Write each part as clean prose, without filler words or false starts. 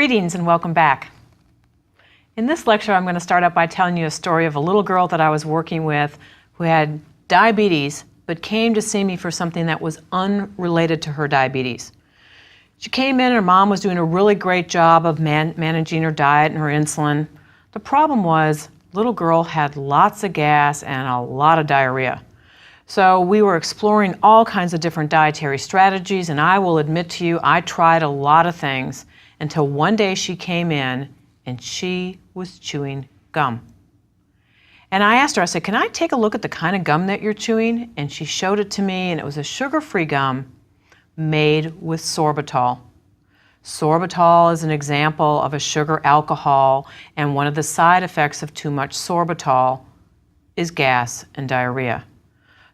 Greetings and welcome back. In this lecture, I'm going to start out by telling you a story of a little girl that I was working with who had diabetes but came to see me for something that was unrelated to her diabetes. She came in and her mom was doing a really great job of managing her diet and her insulin. The problem was, little girl had lots of gas and a lot of diarrhea. So we were exploring all kinds of different dietary strategies, and I will admit to you, I tried a lot of things until one day she came in and she was chewing gum. And I asked her, I said, can I take a look at the kind of gum that you're chewing? And she showed it to me, and it was a sugar-free gum made with sorbitol. Sorbitol is an example of a sugar alcohol, and one of the side effects of too much sorbitol is gas and diarrhea.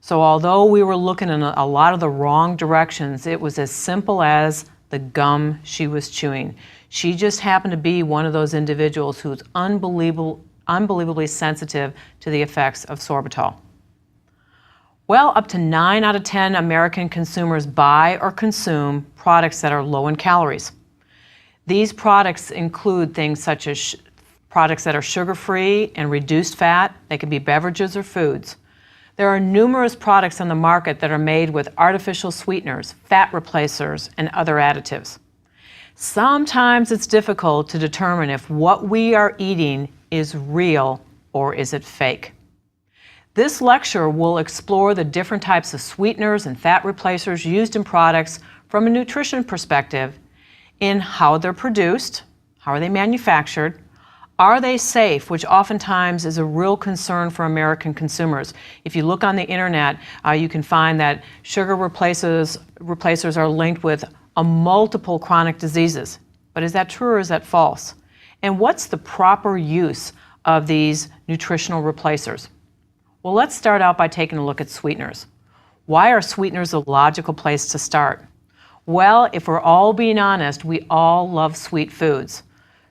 So although we were looking in a lot of the wrong directions, it was as simple as the gum she was chewing. She just happened to be one of those individuals who's unbelievably sensitive to the effects of sorbitol. Well, up to 9 out of 10 American consumers buy or consume products that are low in calories. These products include things such as products that are sugar-free and reduced fat. They can be beverages or foods. There are numerous products on the market that are made with artificial sweeteners, fat replacers, and other additives. Sometimes it's difficult to determine if what we are eating is real or is it fake. This lecture will explore the different types of sweeteners and fat replacers used in products from a nutrition perspective in how they're produced, how are they manufactured, are they safe, which oftentimes is a real concern for American consumers. If you look on the internet, you can find that sugar replacers are linked with multiple chronic diseases. But is that true or is that false? And what's the proper use of these nutritional replacers? Well, let's start out by taking a look at sweeteners. Why are sweeteners a logical place to start? Well, if we're all being honest, we all love sweet foods.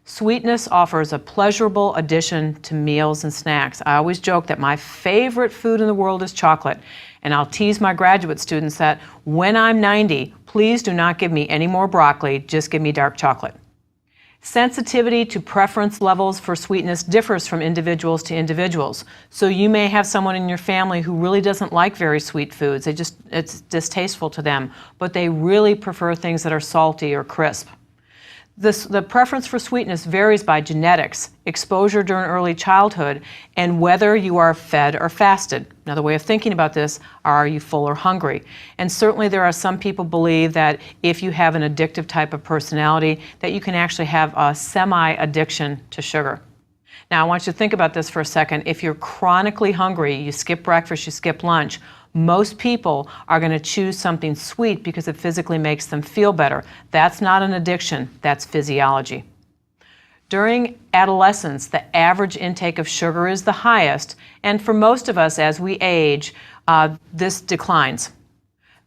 Sweetness offers a pleasurable addition to meals and snacks. I always joke that my favorite food in the world is chocolate, and I'll tease my graduate students that when I'm 90, please do not give me any more broccoli, just give me dark chocolate. Sensitivity to preference levels for sweetness differs from individuals to individuals. So you may have someone in your family who really doesn't like very sweet foods. It's distasteful to them, but they really prefer things that are salty or crisp. The preference for sweetness varies by genetics, exposure during early childhood, and whether you are fed or fasted. Another way of thinking about this, are you full or hungry? And certainly there are some people believe that if you have an addictive type of personality, that you can actually have a semi-addiction to sugar. Now I want you to think about this for a second. If you're chronically hungry, you skip breakfast, you skip lunch, most people are going to choose something sweet because it physically makes them feel better. That's not an addiction, that's physiology. During adolescence, the average intake of sugar is the highest, and for most of us as we age, this declines.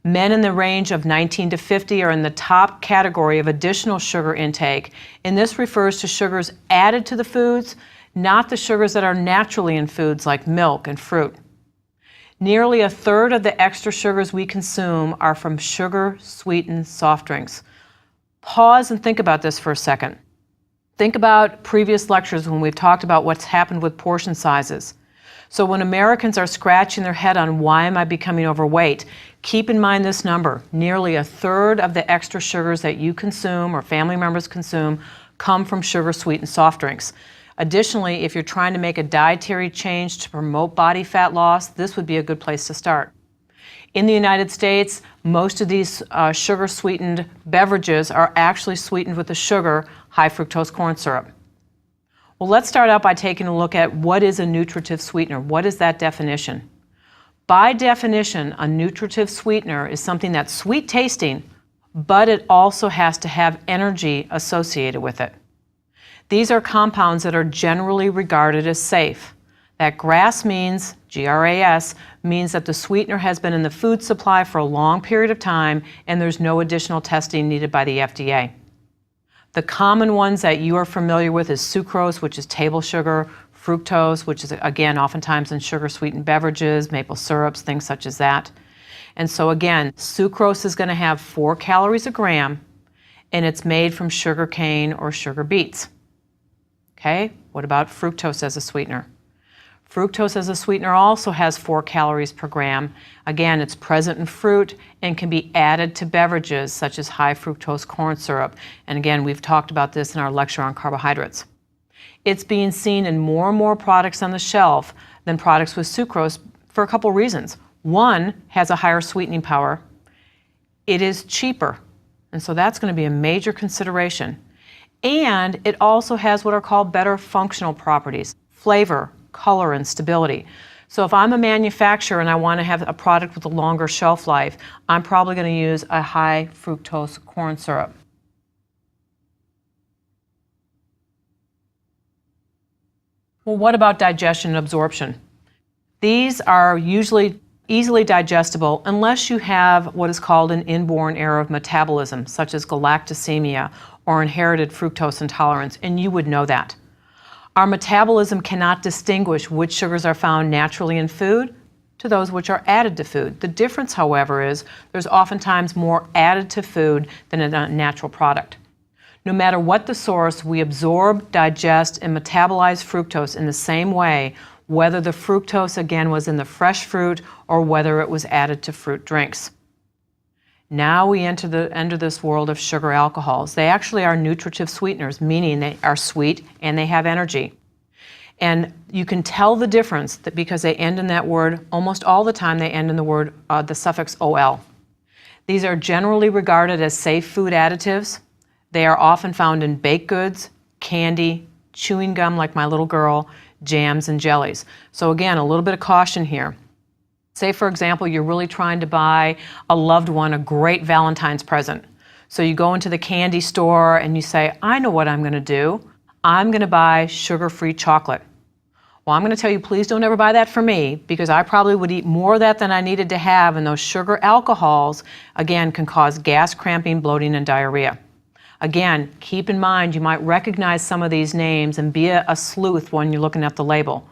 Men in the range of 19 to 50 are in the top category of additional sugar intake, and this refers to sugars added to the foods, not the sugars that are naturally in foods like milk and fruit. Nearly a third of the extra sugars we consume are from sugar-sweetened soft drinks. Pause and think about this for a second. Think about previous lectures when we've talked about what's happened with portion sizes. So when Americans are scratching their head on why am I becoming overweight, keep in mind this number. Nearly a third of the extra sugars that you consume or family members consume come from sugar-sweetened soft drinks. Additionally, if you're trying to make a dietary change to promote body fat loss, this would be a good place to start. In the United States, most of these sugar-sweetened beverages are actually sweetened with the sugar, high fructose corn syrup. Well, let's start out by taking a look at what is a nutritive sweetener. What is that definition? By definition, a nutritive sweetener is something that's sweet tasting, but it also has to have energy associated with it. These are compounds that are generally regarded as safe. That GRAS means, G-R-A-S, means that the sweetener has been in the food supply for a long period of time and there's no additional testing needed by the FDA. The common ones that you are familiar with is sucrose, which is table sugar, fructose, which is again oftentimes in sugar-sweetened beverages, maple syrups, things such as that. And so again, sucrose is going to have 4 calories a gram, and it's made from sugar cane or sugar beets. Okay, what about fructose as a sweetener? Fructose as a sweetener also has 4 calories per gram. Again, it's present in fruit and can be added to beverages such as high fructose corn syrup. And again, we've talked about this in our lecture on carbohydrates. It's being seen in more and more products on the shelf than products with sucrose for a couple reasons. One, has a higher sweetening power. It is cheaper, and so that's going to be a major consideration. And it also has what are called better functional properties: flavor, color, and stability. So if I'm a manufacturer and I want to have a product with a longer shelf life, I'm probably going to use a high fructose corn syrup. Well, what about digestion and absorption? These are usually easily digestible unless you have what is called an inborn error of metabolism, such as galactosemia or inherited fructose intolerance, and you would know that. Our metabolism cannot distinguish which sugars are found naturally in food to those which are added to food. The difference, however, is there's oftentimes more added to food than in a natural product. No matter what the source, we absorb, digest, and metabolize fructose in the same way, whether the fructose, again, was in the fresh fruit or whether it was added to fruit drinks. Now we enter this world of sugar alcohols. They actually are nutritive sweeteners, meaning they are sweet and they have energy. And you can tell the difference that because they end in that word, almost all the time they end in the word, the suffix OL. These are generally regarded as safe food additives. They are often found in baked goods, candy, chewing gum like my little girl, jams, and jellies. So again, a little bit of caution here. Say, for example, you're really trying to buy a loved one a great Valentine's present. So you go into the candy store and you say, I know what I'm going to do. I'm going to buy sugar-free chocolate. Well, I'm going to tell you, please don't ever buy that for me, because I probably would eat more of that than I needed to have, and those sugar alcohols, again, can cause gas, cramping, bloating, and diarrhea. Again, keep in mind you might recognize some of these names and be a sleuth when you're looking at the label.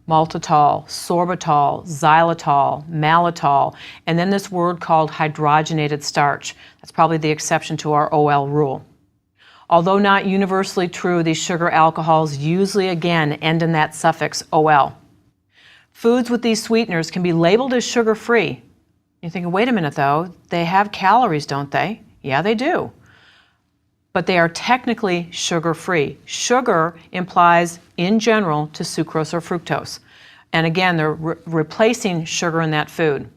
Maltitol, sorbitol, xylitol, malitol, and then this word called hydrogenated starch. That's probably the exception to our OL rule. Although not universally true, these sugar alcohols usually, again, end in that suffix OL. Foods with these sweeteners can be labeled as sugar-free. You're thinking, wait a minute though, they have calories, don't they? Yeah, they do. But they are technically sugar-free. Sugar implies, in general, to sucrose or fructose. And again, they're replacing sugar in that food.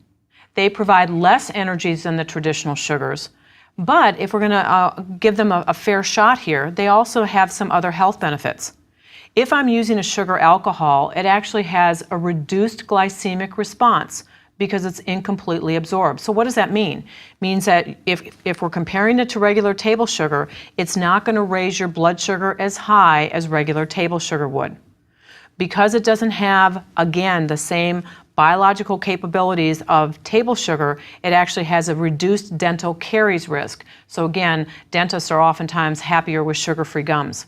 They provide less energy than the traditional sugars, but if we're going to give them a fair shot here, they also have some other health benefits. If I'm using a sugar alcohol, it actually has a reduced glycemic response because it's incompletely absorbed. So what does that mean? It means that if we're comparing it to regular table sugar, it's not going to raise your blood sugar as high as regular table sugar would. Because it doesn't have, again, the same biological capabilities of table sugar, it actually has a reduced dental caries risk. So again, dentists are oftentimes happier with sugar-free gums.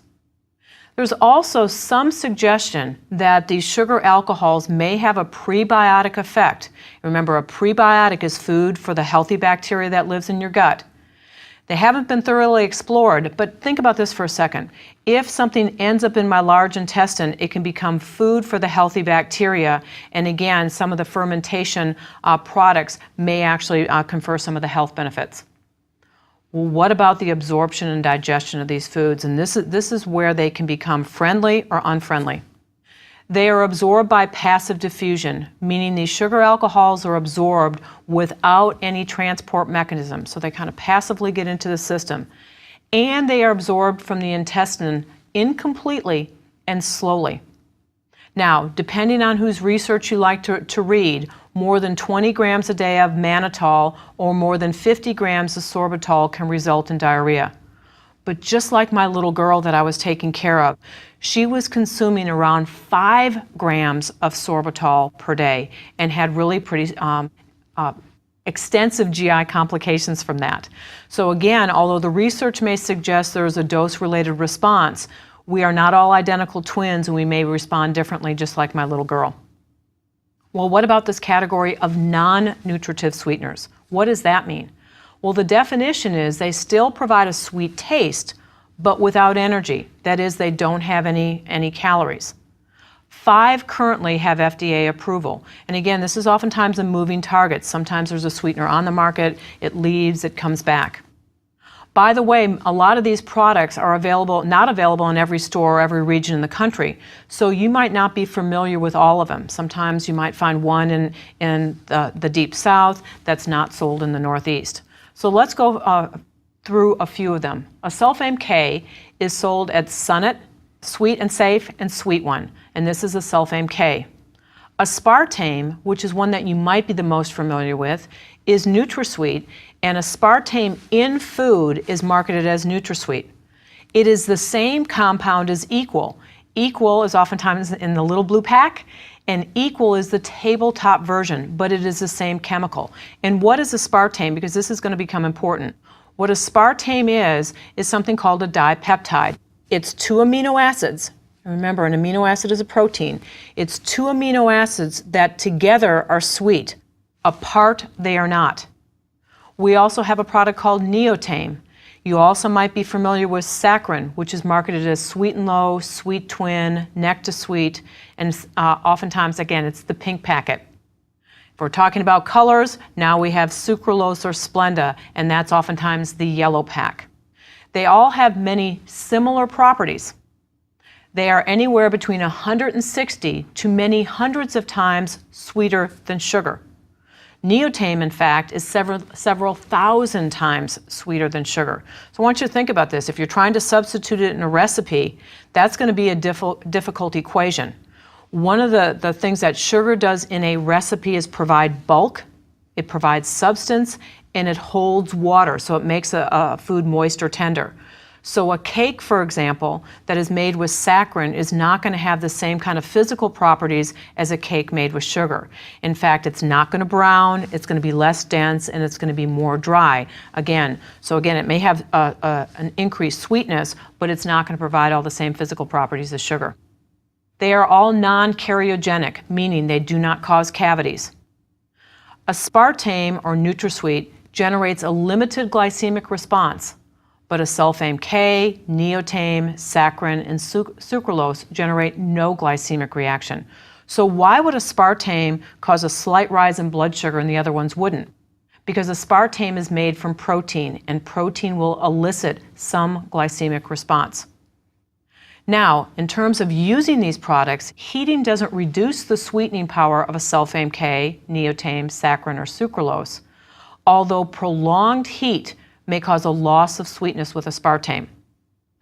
There's also some suggestion that these sugar alcohols may have a prebiotic effect. Remember, a prebiotic is food for the healthy bacteria that lives in your gut. They haven't been thoroughly explored, but think about this for a second. If something ends up in my large intestine, it can become food for the healthy bacteria, and again, some of the fermentation products may actually confer some of the health benefits. Well, what about the absorption and digestion of these foods? And this is where they can become friendly or unfriendly. They are absorbed by passive diffusion, meaning these sugar alcohols are absorbed without any transport mechanism. So they kind of passively get into the system. And they are absorbed from the intestine incompletely and slowly. Now, depending on whose research you like to read, more than 20 grams a day of mannitol or more than 50 grams of sorbitol can result in diarrhea. But just like my little girl that I was taking care of, she was consuming around 5 grams of sorbitol per day and had really pretty extensive GI complications from that. So again, although the research may suggest there is a dose-related response, we are not all identical twins and we may respond differently, just like my little girl. Well, what about this category of non-nutritive sweeteners? What does that mean? Well, the definition is they still provide a sweet taste, but without energy. That is, they don't have any calories. 5 currently have FDA approval. And again, this is oftentimes a moving target. Sometimes there's a sweetener on the market, it leaves, it comes back. By the way, a lot of these products are not available in every store or every region in the country. So you might not be familiar with all of them. Sometimes you might find one in the Deep South that's not sold in the Northeast. So let's go through a few of them. A Sulfame K is sold at Sunnit, Sweet and Safe, and Sweet One. And this is a Sulfame K. Aspartame, which is one that you might be the most familiar with, is NutraSweet, and aspartame in food is marketed as NutraSweet. It is the same compound as Equal. Equal is oftentimes in the little blue pack, and Equal is the tabletop version, but it is the same chemical. And what is aspartame? Because this is going to become important. What aspartame is something called a dipeptide. It's 2 amino acids. Remember, an amino acid is a protein. It's 2 amino acids that together are sweet. Apart, they are not. We also have a product called Neotame. You also might be familiar with Saccharin, which is marketed as Sweet and Low, Sweet Twin, Necta-Sweet, and oftentimes, again, it's the pink packet. If we're talking about colors, now we have Sucralose or Splenda, and that's oftentimes the yellow pack. They all have many similar properties. They are anywhere between 160 to many hundreds of times sweeter than sugar. Neotame, in fact, is several thousand times sweeter than sugar. So I want you to think about this. If you're trying to substitute it in a recipe, that's going to be a difficult equation. One of the things that sugar does in a recipe is provide bulk, it provides substance, and it holds water, so it makes a food moist or tender. So a cake, for example, that is made with saccharin is not going to have the same kind of physical properties as a cake made with sugar. In fact, it's not going to brown, it's going to be less dense, and it's going to be more dry. Again, it may have an increased sweetness, but it's not going to provide all the same physical properties as sugar. They are all non-karyogenic, meaning they do not cause cavities. Aspartame, or NutraSweet, generates a limited glycemic response. But a Sulfame K, Neotame, Saccharin, and Sucralose generate no glycemic reaction. So why would aspartame cause a slight rise in blood sugar and the other ones wouldn't? Because aspartame is made from protein, and protein will elicit some glycemic response. Now, in terms of using these products, heating doesn't reduce the sweetening power of a Sulfame K, Neotame, Saccharin, or Sucralose, although prolonged heat may cause a loss of sweetness with aspartame.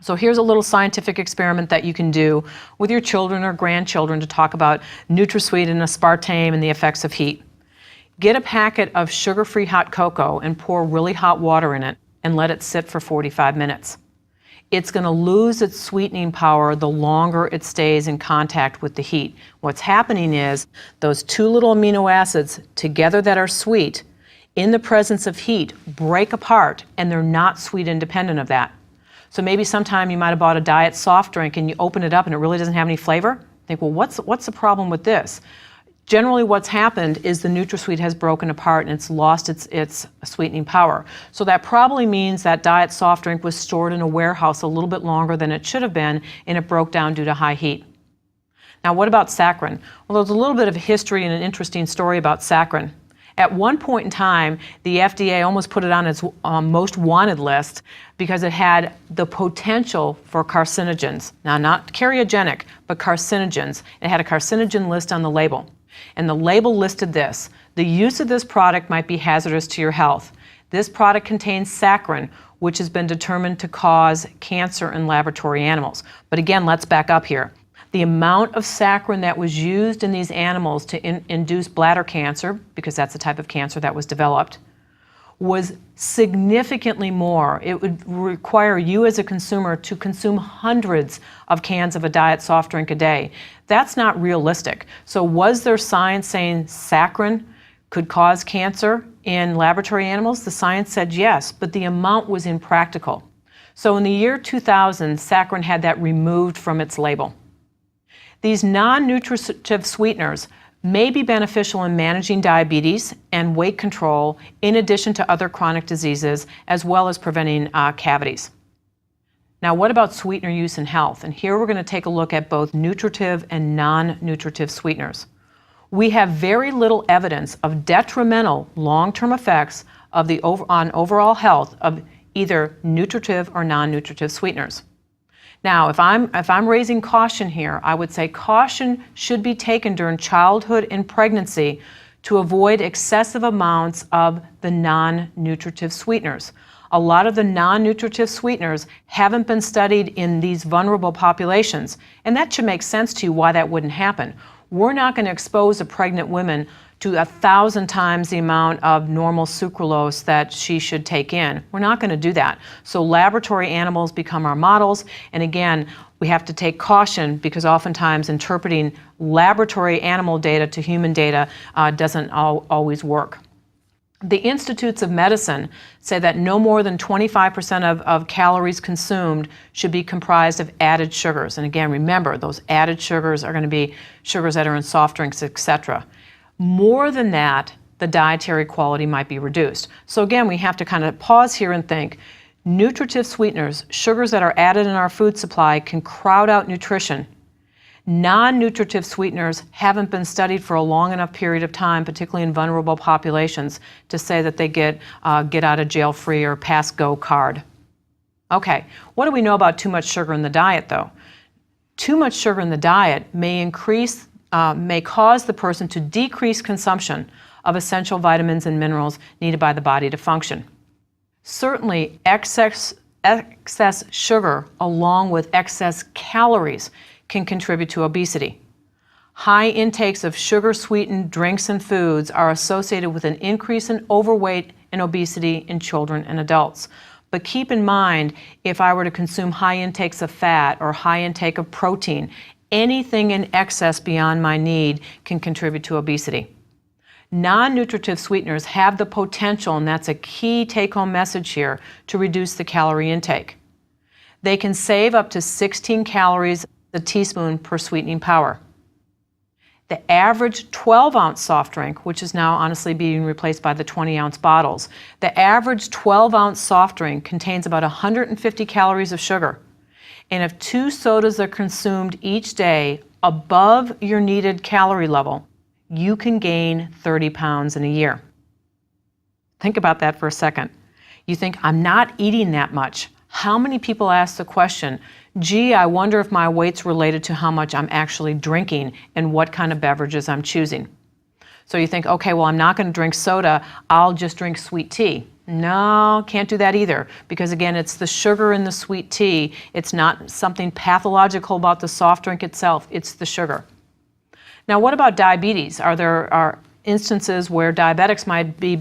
So here's a little scientific experiment that you can do with your children or grandchildren to talk about NutraSweet and aspartame and the effects of heat. Get a packet of sugar-free hot cocoa and pour really hot water in it and let it sit for 45 minutes. It's going to lose its sweetening power the longer it stays in contact with the heat. What's happening is those 2 little amino acids together that are sweet in the presence of heat break apart, and they're not sweet independent of that. So maybe sometime you might have bought a diet soft drink and you open it up and it really doesn't have any flavor. Think, well, what's the problem with this? Generally what's happened is the NutraSweet has broken apart and it's lost its sweetening power. So that probably means that diet soft drink was stored in a warehouse a little bit longer than it should have been, and it broke down due to high heat. Now what about saccharin? Well, there's a little bit of history and an interesting story about saccharin. At one point in time, the FDA almost put it on its most wanted list because it had the potential for carcinogens. Now, not karyogenic, but carcinogens. It had a carcinogen list on the label. And the label listed this: the use of this product might be hazardous to your health. This product contains saccharin, which has been determined to cause cancer in laboratory animals. But again, let's back up here. The amount of saccharin that was used in these animals to induce bladder cancer, because that's the type of cancer that was developed, was significantly more. It would require you as a consumer to consume hundreds of cans of a diet soft drink a day. That's not realistic. So was there science saying saccharin could cause cancer in laboratory animals? The science said yes, but the amount was impractical. So in the year 2000, saccharin had that removed from its label. These non-nutritive sweeteners may be beneficial in managing diabetes and weight control in addition to other chronic diseases, as well as preventing cavities. Now, what about sweetener use in health? And here we're going to take a look at both nutritive and non-nutritive sweeteners. We have very little evidence of detrimental long-term effects on overall health of either nutritive or non-nutritive sweeteners. Now, if I'm raising caution here, I would say caution should be taken during childhood and pregnancy to avoid excessive amounts of the non-nutritive sweeteners. A lot of the non-nutritive sweeteners haven't been studied in these vulnerable populations, and that should make sense to you why that wouldn't happen. We're not going to expose a pregnant woman to 1,000 times the amount of normal sucralose that she should take in. We're not going to do that. So laboratory animals become our models, and again, we have to take caution because oftentimes interpreting laboratory animal data to human data doesn't always work. The Institutes of Medicine say that no more than 25% of calories consumed should be comprised of added sugars. And again, remember, those added sugars are going to be sugars that are in soft drinks, etc. More than that, the dietary quality might be reduced. So again, we have to kind of pause here and think. Nutritive sweeteners, sugars that are added in our food supply, can crowd out nutrition. Non-nutritive sweeteners haven't been studied for a long enough period of time, particularly in vulnerable populations, to say that they get out of jail free or pass go card. Okay, what do we know about too much sugar in the diet though? Too much sugar in the diet may cause the person to decrease consumption of essential vitamins and minerals needed by the body to function. Certainly, excess sugar along with excess calories can contribute to obesity. High intakes of sugar-sweetened drinks and foods are associated with an increase in overweight and obesity in children and adults. But keep in mind, if I were to consume high intakes of fat or high intake of protein, anything in excess beyond my need can contribute to obesity. Non-nutritive sweeteners have the potential, and that's a key take-home message here, to reduce the calorie intake. They can save up to 16 calories a teaspoon per sweetening power. The average 12-ounce soft drink, which is now honestly being replaced by the 20-ounce bottles, the average 12-ounce soft drink contains about 150 calories of sugar. And if 2 sodas are consumed each day above your needed calorie level, you can gain 30 pounds in a year. Think about that for a second. You think, I'm not eating that much. How many people ask the question, gee, I wonder if my weight's related to how much I'm actually drinking and what kind of beverages I'm choosing. So you think, okay, well, I'm not going to drink soda, I'll just drink sweet tea. No, can't do that either, because again, it's the sugar in the sweet tea. It's not something pathological about the soft drink itself, it's the sugar. Now, what about diabetes? Are instances where diabetics might be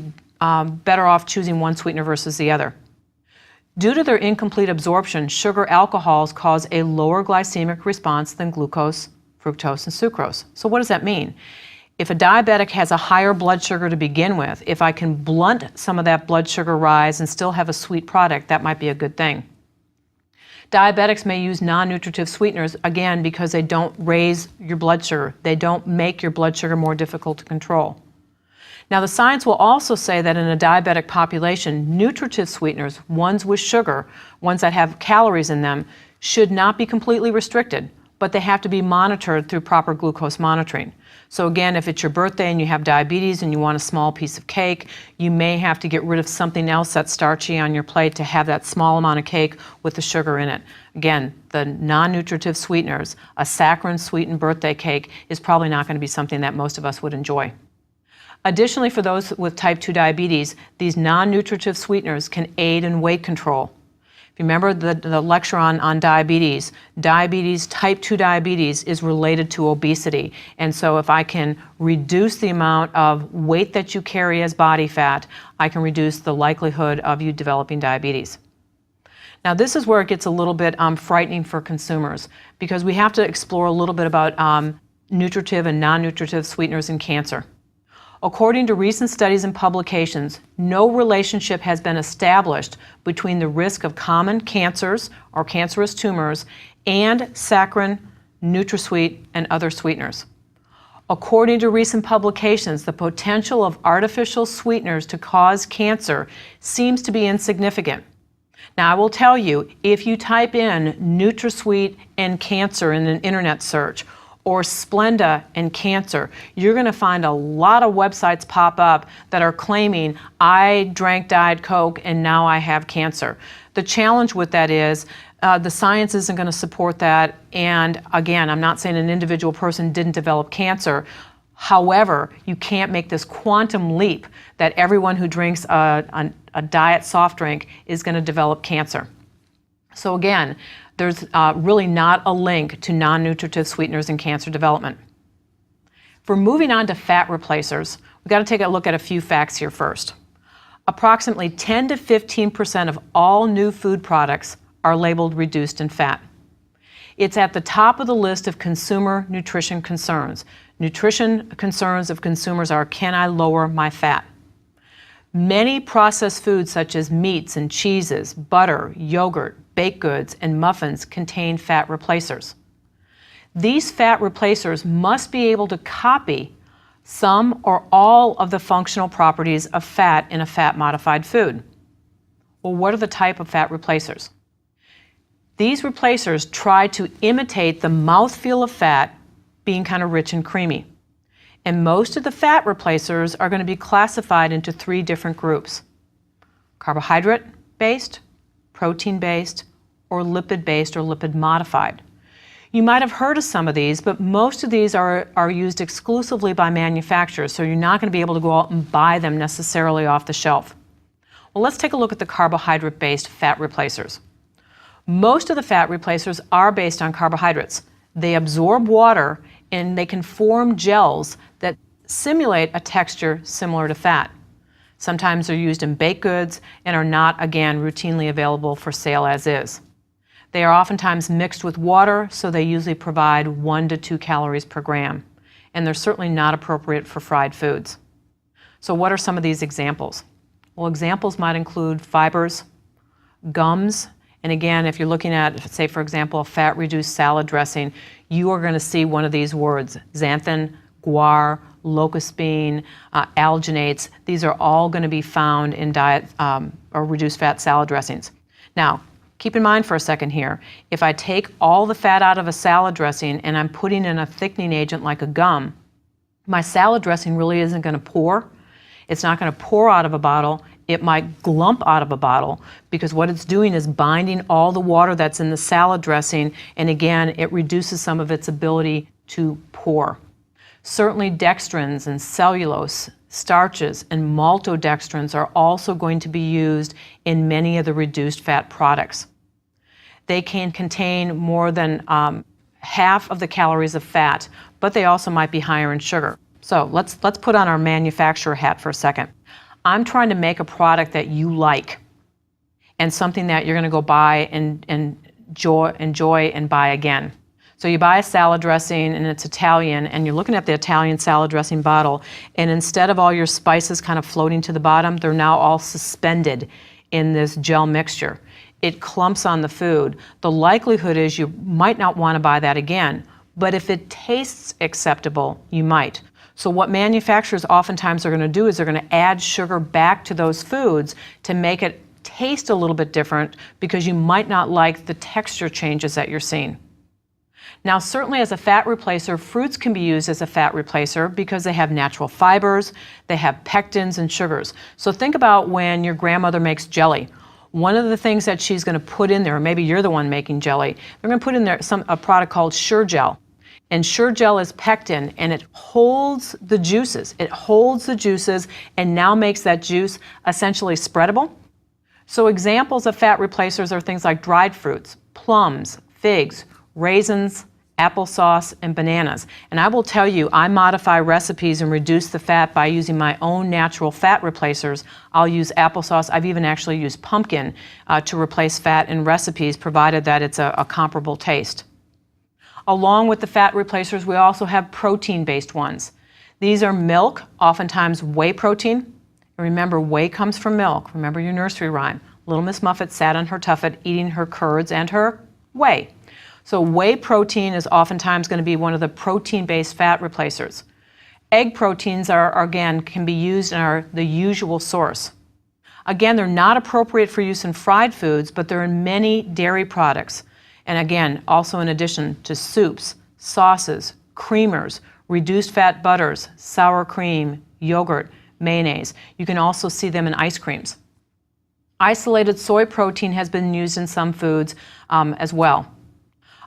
better off choosing one sweetener versus the other? Due to their incomplete absorption, sugar alcohols cause a lower glycemic response than glucose, fructose, and sucrose. So what does that mean? If a diabetic has a higher blood sugar to begin with, if I can blunt some of that blood sugar rise and still have a sweet product, that might be a good thing. Diabetics may use non-nutritive sweeteners, again, because they don't raise your blood sugar. They don't make your blood sugar more difficult to control. Now, the science will also say that in a diabetic population, nutritive sweeteners, ones with sugar, ones that have calories in them, should not be completely restricted, but they have to be monitored through proper glucose monitoring. So again, if it's your birthday and you have diabetes and you want a small piece of cake, you may have to get rid of something else that's starchy on your plate to have that small amount of cake with the sugar in it. Again, the non-nutritive sweeteners, a saccharin-sweetened birthday cake is probably not going to be something that most of us would enjoy. Additionally, for those with type 2 diabetes, these non-nutritive sweeteners can aid in weight control. If you remember the lecture on diabetes, type 2 diabetes is related to obesity. And so if I can reduce the amount of weight that you carry as body fat, I can reduce the likelihood of you developing diabetes. Now, this is where it gets a little bit frightening for consumers, because we have to explore a little bit about nutritive and non-nutritive sweeteners in cancer. According to recent studies and publications, no relationship has been established between the risk of common cancers or cancerous tumors and saccharin, NutraSweet, and other sweeteners. According to recent publications, the potential of artificial sweeteners to cause cancer seems to be insignificant. Now, I will tell you, if you type in NutraSweet and cancer in an internet search, or Splenda and cancer, you're going to find a lot of websites pop up that are claiming, I drank Diet Coke and now I have cancer. The challenge with that is the science isn't going to support that. And again, I'm not saying an individual person didn't develop cancer. However, you can't make this quantum leap that everyone who drinks a diet soft drink is going to develop cancer. So again, there's really not a link to non-nutritive sweeteners in cancer development. For moving on to fat replacers, we've got to take a look at a few facts here first. Approximately 10 to 15% of all new food products are labeled reduced in fat. It's at the top of the list of consumer nutrition concerns. Nutrition concerns of consumers are, can I lower my fat? Many processed foods such as meats and cheeses, butter, yogurt, baked goods, and muffins contain fat replacers. These fat replacers must be able to copy some or all of the functional properties of fat in a fat-modified food. Well, what are the type of fat replacers? These replacers try to imitate the mouthfeel of fat, being kind of rich and creamy. And most of the fat replacers are going to be classified into three different groups: carbohydrate-based, protein-based, or lipid-based or lipid-modified. You might have heard of some of these, but most of these are used exclusively by manufacturers, so you're not going to be able to go out and buy them necessarily off the shelf. Well, let's take a look at the carbohydrate-based fat replacers. Most of the fat replacers are based on carbohydrates. They absorb water and they can form gels that simulate a texture similar to fat. Sometimes they're used in baked goods and are not, again, routinely available for sale as is. They are oftentimes mixed with water, so they usually provide 1 to 2 calories per gram. And they're certainly not appropriate for fried foods. So what are some of these examples? Well, examples might include fibers, gums, and again, if you're looking at, say, for example, a fat-reduced salad dressing, you are going to see one of these words: xanthan, guar, locust bean, alginates. These are all going to be found in diet or reduced fat salad dressings. Now, keep in mind for a second here, if I take all the fat out of a salad dressing and I'm putting in a thickening agent like a gum, my salad dressing really isn't going to pour. It's not going to pour out of a bottle. It might glump out of a bottle because what it's doing is binding all the water that's in the salad dressing, and again, it reduces some of its ability to pour. Certainly dextrins and cellulose, starches, and maltodextrins are also going to be used in many of the reduced fat products. They can contain more than half of the calories of fat, but they also might be higher in sugar. So let's put on our manufacturer hat for a second. I'm trying to make a product that you like and something that you're going to go buy and enjoy and buy again. So you buy a salad dressing and it's Italian, and you're looking at the Italian salad dressing bottle, and instead of all your spices kind of floating to the bottom, they're now all suspended in this gel mixture. It clumps on the food. The likelihood is you might not want to buy that again, but if it tastes acceptable, you might. So what manufacturers oftentimes are going to do is they're going to add sugar back to those foods to make it taste a little bit different because you might not like the texture changes that you're seeing. Now, certainly as a fat replacer, fruits can be used as a fat replacer because they have natural fibers, they have pectins and sugars. So think about when your grandmother makes jelly. One of the things that she's going to put in there, or maybe you're the one making jelly, they're going to put in there a product called Sure-Gel. And Sure-Gel is pectin, and it holds the juices. It holds the juices and now makes that juice essentially spreadable. So examples of fat replacers are things like dried fruits, plums, figs, raisins, applesauce, and bananas. And I will tell you, I modify recipes and reduce the fat by using my own natural fat replacers. I'll use applesauce. I've even actually used pumpkin to replace fat in recipes, provided that it's a comparable taste. Along with the fat replacers, we also have protein-based ones. These are milk, oftentimes whey protein. And remember, whey comes from milk. Remember your nursery rhyme. Little Miss Muffet sat on her tuffet eating her curds and her whey. So whey protein is oftentimes going to be one of the protein-based fat replacers. Egg proteins again, can be used and are the usual source. Again, they're not appropriate for use in fried foods, but they're in many dairy products. And again, also in addition to soups, sauces, creamers, reduced fat butters, sour cream, yogurt, mayonnaise. You can also see them in ice creams. Isolated soy protein has been used in some foods as well.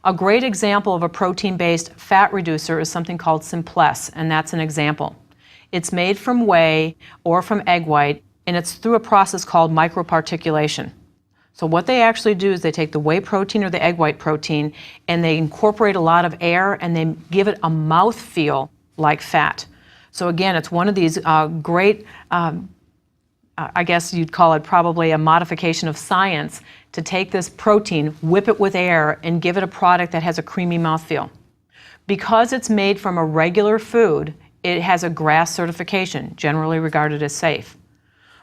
A great example of a protein-based fat reducer is something called Simplesse, and that's an example. It's made from whey or from egg white, and it's through a process called microparticulation. So what they actually do is they take the whey protein or the egg white protein and they incorporate a lot of air and they give it a mouthfeel like fat. So again, it's one of these great, I guess you'd call it probably a modification of science, to take this protein, whip it with air, and give it a product that has a creamy mouthfeel. Because it's made from a regular food, it has a GRAS certification, generally regarded as safe.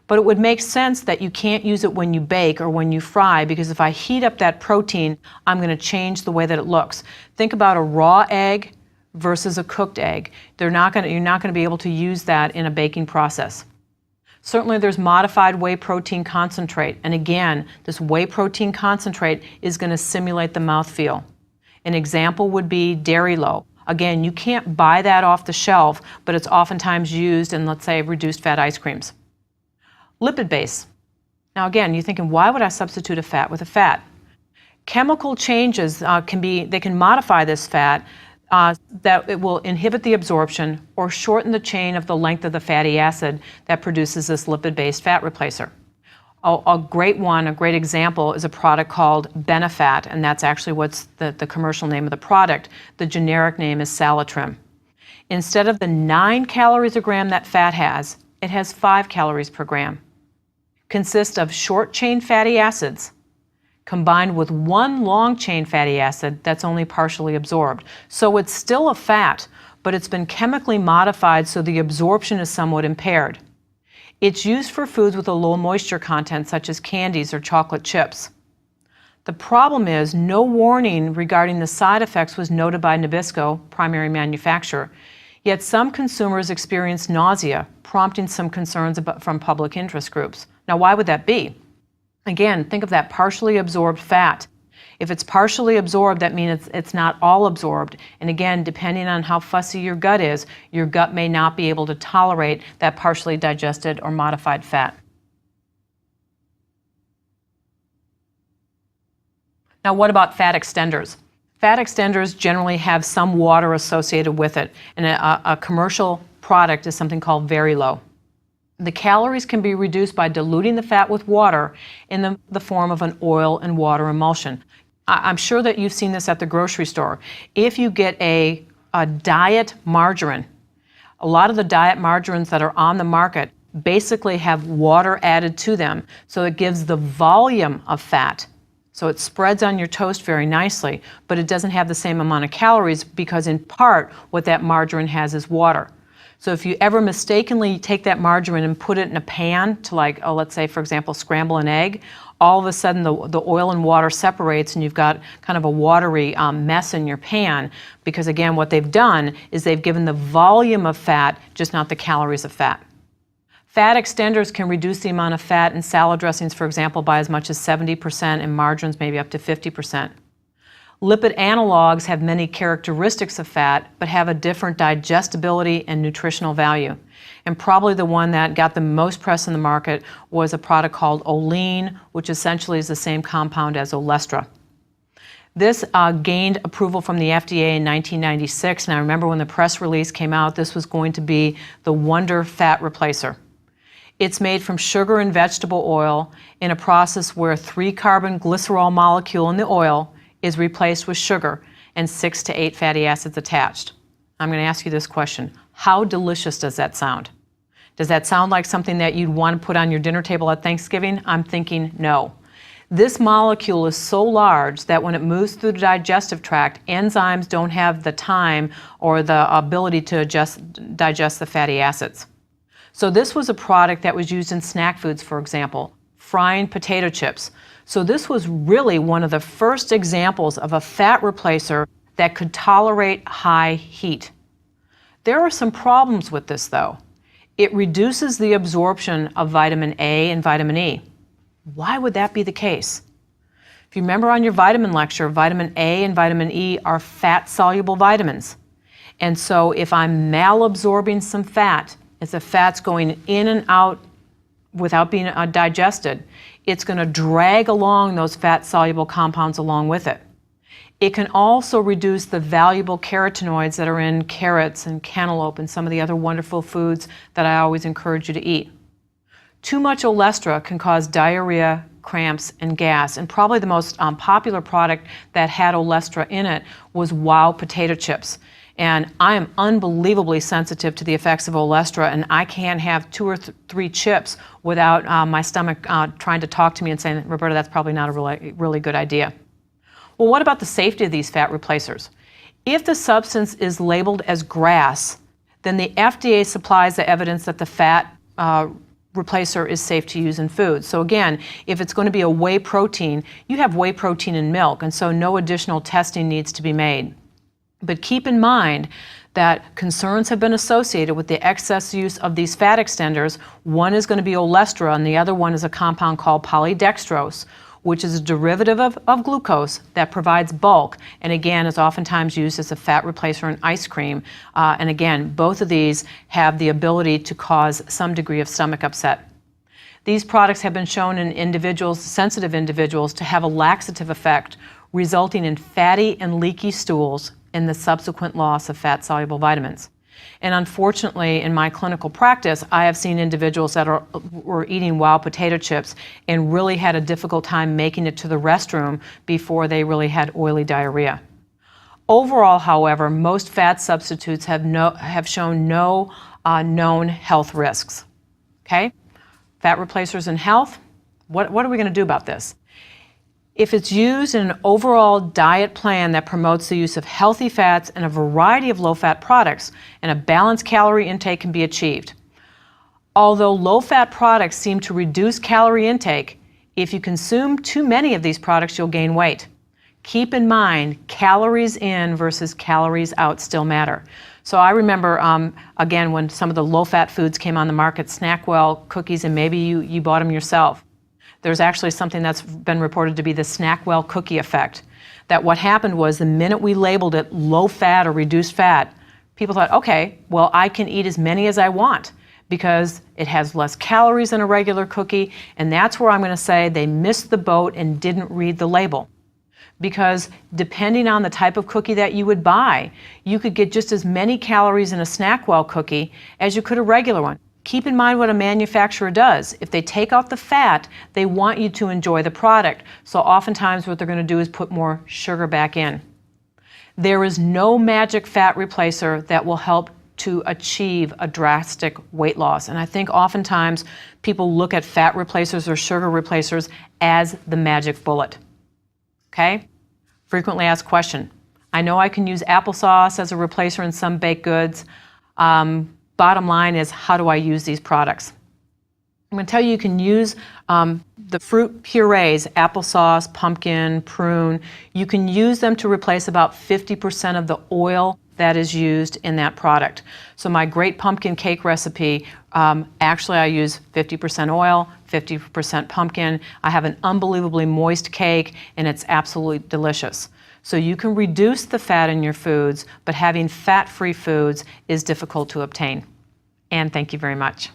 But it would make sense that you can't use it when you bake or when you fry, because if I heat up that protein, I'm going to change the way that it looks. Think about a raw egg versus a cooked egg. You're not going to be able to use that in a baking process. Certainly there's modified whey protein concentrate, and again, this whey protein concentrate is going to simulate the mouthfeel. An example would be Dairylo. Again, you can't buy that off the shelf, but it's oftentimes used in, let's say, reduced fat ice creams. Lipid base. Now again, you're thinking, why would I substitute a fat with a fat? Chemical changes they can modify this fat that it will inhibit the absorption or shorten the chain of the length of the fatty acid that produces this lipid-based fat replacer. A great example is a product called Benefat, and that's actually what's the commercial name of the product. The generic name is Salatrim. Instead of the 9 calories a gram that fat has, it has 5 calories per gram. Consists of short-chain fatty acids combined with 1 long-chain fatty acid that's only partially absorbed. So it's still a fat, but it's been chemically modified so the absorption is somewhat impaired. It's used for foods with a low moisture content, such as candies or chocolate chips. The problem is no warning regarding the side effects was noted by Nabisco, primary manufacturer, yet some consumers experienced nausea, prompting some concerns from public interest groups. Now, why would that be? Again, think of that partially absorbed fat. If it's partially absorbed, that means it's not all absorbed. And again, depending on how fussy your gut is, your gut may not be able to tolerate that partially digested or modified fat. Now, what about fat extenders? Fat extenders generally have some water associated with it, and a commercial product is something called Verillo. The calories can be reduced by diluting the fat with water in the form of an oil and water emulsion. I'm sure that you've seen this at the grocery store. If you get a diet margarine, a lot of the diet margarines that are on the market basically have water added to them, so it gives the volume of fat. So it spreads on your toast very nicely, but it doesn't have the same amount of calories because in part what that margarine has is water. So if you ever mistakenly take that margarine and put it in a pan to let's say, for example, scramble an egg, all of a sudden the oil and water separates and you've got kind of a watery mess in your pan because, again, what they've done is they've given the volume of fat, just not the calories of fat. Fat extenders can reduce the amount of fat in salad dressings, for example, by as much as 70%, and margarines maybe up to 50%. Lipid analogs have many characteristics of fat, but have a different digestibility and nutritional value. And probably the one that got the most press in the market was a product called Olean, which essentially is the same compound as Olestra. This gained approval from the FDA in 1996, and I remember when the press release came out, this was going to be the Wonder Fat Replacer. It's made from sugar and vegetable oil in a process where a 3-carbon glycerol molecule in the oil is replaced with sugar and 6 to 8 fatty acids attached. I'm going to ask you this question. How delicious does that sound? Does that sound like something that you'd want to put on your dinner table at Thanksgiving? I'm thinking no. This molecule is so large that when it moves through the digestive tract, enzymes don't have the time or the ability to digest the fatty acids. So this was a product that was used in snack foods, for example, frying potato chips. So this was really one of the first examples of a fat replacer that could tolerate high heat. There are some problems with this though. It reduces the absorption of vitamin A and vitamin E. Why would that be the case? If you remember on your vitamin lecture, vitamin A and vitamin E are fat-soluble vitamins. And so if I'm malabsorbing some fat, if the fat's going in and out without being digested, it's going to drag along those fat-soluble compounds along with it. It can also reduce the valuable carotenoids that are in carrots and cantaloupe and some of the other wonderful foods that I always encourage you to eat. Too much Olestra can cause diarrhea, cramps, and gas. And probably the most popular product that had Olestra in it was Wow potato chips. And I am unbelievably sensitive to the effects of Olestra, and I can't have 2 or 3 chips without my stomach trying to talk to me and saying, Roberta, that's probably not a really good idea. Well, what about the safety of these fat replacers? If the substance is labeled as GRAS, then the FDA supplies the evidence that the fat replacer is safe to use in food. So again, if it's going to be a whey protein, you have whey protein in milk, and so no additional testing needs to be made. But keep in mind that concerns have been associated with the excess use of these fat extenders. One is going to be Olestra, and the other one is a compound called polydextrose, which is a derivative of glucose that provides bulk, and again is oftentimes used as a fat replacer in ice cream. And again, both of these have the ability to cause some degree of stomach upset. These products have been shown in individuals, sensitive individuals, to have a laxative effect, resulting in fatty and leaky stools and the subsequent loss of fat-soluble vitamins. And unfortunately, in my clinical practice, I have seen individuals that were eating Wow potato chips and really had a difficult time making it to the restroom before they really had oily diarrhea. Overall, however, most fat substitutes have shown no known health risks. Okay? Fat replacers in health, what are we going to do about this? If it's used in an overall diet plan that promotes the use of healthy fats and a variety of low-fat products, and a balanced calorie intake can be achieved. Although low-fat products seem to reduce calorie intake, if you consume too many of these products, you'll gain weight. Keep in mind, calories in versus calories out still matter. So I remember, again, when some of the low-fat foods came on the market, Snackwell cookies, and maybe you bought them yourself. There's actually something that's been reported to be the Snackwell cookie effect. That what happened was the minute we labeled it low fat or reduced fat, people thought, okay, well, I can eat as many as I want because it has less calories than a regular cookie, and that's where I'm going to say they missed the boat and didn't read the label. Because depending on the type of cookie that you would buy, you could get just as many calories in a Snackwell cookie as you could a regular one. Keep in mind what a manufacturer does. If they take out the fat, they want you to enjoy the product. So oftentimes what they're going to do is put more sugar back in. There is no magic fat replacer that will help to achieve a drastic weight loss. And I think oftentimes people look at fat replacers or sugar replacers as the magic bullet. Okay? Frequently asked question. I know I can use applesauce as a replacer in some baked goods. Bottom line is, how do I use these products? I'm going to tell you can use the fruit purees, applesauce, pumpkin, prune. You can use them to replace about 50% of the oil that is used in that product. So my great pumpkin cake recipe, actually I use 50% oil, 50% pumpkin. I have an unbelievably moist cake, and it's absolutely delicious. So you can reduce the fat in your foods, but having fat-free foods is difficult to obtain. And thank you very much.